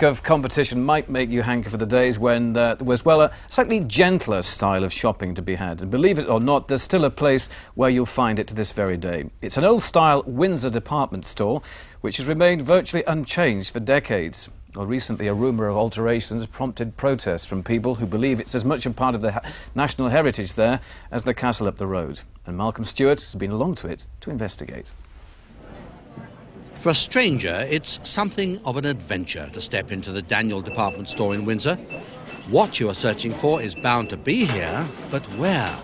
lack of competition might make you hanker for the days when there was, well, a slightly gentler style of shopping to be had. And believe it or not, there's still a place where you'll find it to this very day. It's an old-style Windsor department store, which has remained virtually unchanged for decades. Well, recently, a rumour of alterations prompted protests from people who believe it's as much a part of the national heritage there as the castle up the road. And Malcolm Stewart has been along to it to investigate. For a stranger, it's something of an adventure to step into the Daniel department store in Windsor. What you are searching for is bound to be here, but where?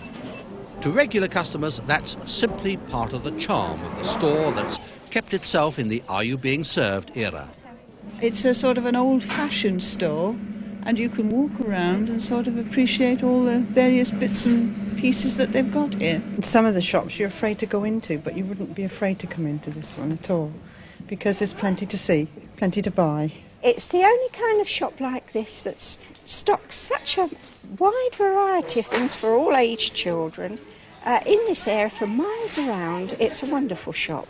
To regular customers, that's simply part of the charm of the store that's kept itself in the Are You Being Served era. It's a sort of an old-fashioned store, and you can walk around and sort of appreciate all the various bits and pieces that they've got here. Some of the shops you're afraid to go into, but you wouldn't be afraid to come into this one at all, because there's plenty to see, plenty to buy. It's the only kind of shop like this that stocks such a wide variety of things for all age children. In this area, for miles around, it's a wonderful shop.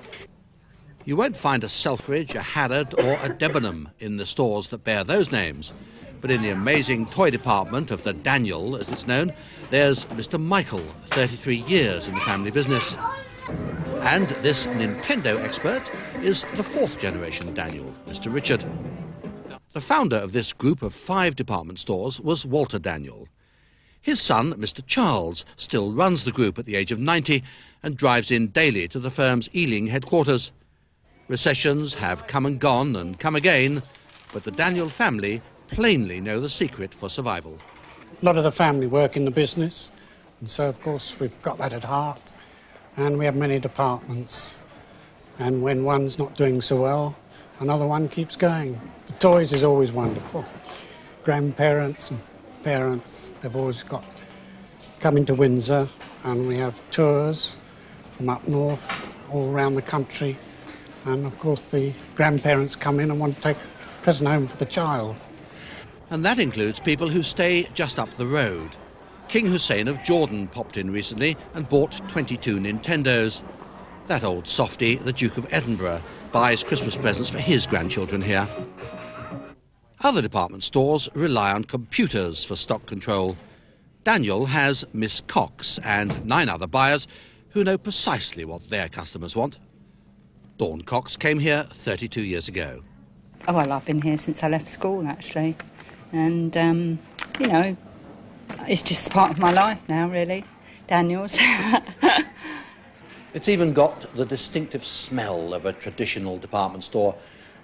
You won't find a Selfridge, a Harrod or a Debenham in the stores that bear those names. But in the amazing toy department of the Daniel, as it's known, there's Mr. Michael, 33 years in the family business. And this Nintendo expert is the fourth generation Daniel, Mr. Richard. The founder of this group of 5 department stores was Walter Daniel. His son, Mr. Charles, still runs the group at the age of 90 and drives in daily to the firm's Ealing headquarters. Recessions have come and gone and come again, but the Daniel family plainly know the secret for survival. A lot of the family work in the business, and so of course we've got that at heart. And we have many departments, and when one's not doing so well, another one keeps going. The toys is always wonderful. Grandparents and parents, they've always got coming to Windsor, and we have tours from up north, all around the country, and of course the grandparents come in and want to take a present home for the child. And that includes people who stay just up the road. King Hussein of Jordan popped in recently and bought 22 Nintendos. That old softy, the Duke of Edinburgh, buys Christmas presents for his grandchildren here. Other department stores rely on computers for stock control. Daniel has Miss Cox and 9 other buyers who know precisely what their customers want. Dawn Cox came here 32 years ago. Oh, well, I've been here since I left school, actually. And, you know, it's just part of my life now, really, Daniel's. It's even got the distinctive smell of a traditional department store,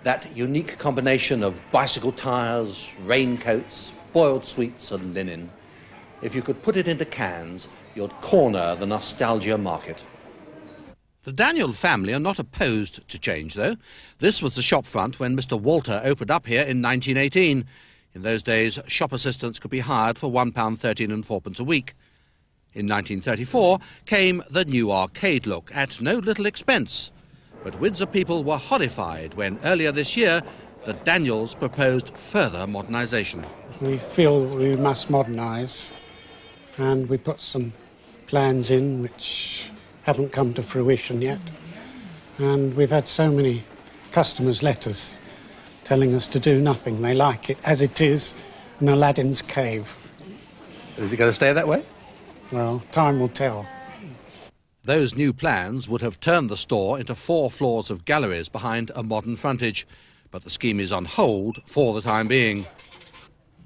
that unique combination of bicycle tyres, raincoats, boiled sweets and linen. If you could put it into cans, you'd corner the nostalgia market. The Daniel family are not opposed to change, though. This was the shop front when Mr. Walter opened up here in 1918. In those days, shop assistants could be hired for £1.13 and 4p a week. In 1934 came the new arcade look at no little expense. But Windsor people were horrified when earlier this year the Daniels proposed further modernisation. We feel we must modernise, and we put some plans in which haven't come to fruition yet. And we've had so many customers' letters telling us to do nothing. They like it as it is, in Aladdin's cave. Is it going to stay that way? Well, time will tell. Those new plans would have turned the store into 4 floors of galleries behind a modern frontage, but the scheme is on hold for the time being.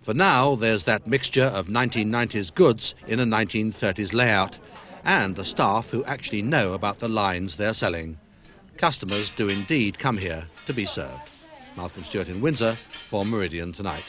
For now, there's that mixture of 1990s goods in a 1930s layout, and the staff who actually know about the lines they're selling. Customers do indeed come here to be served. Malcolm Stewart in Windsor for Meridian Tonight.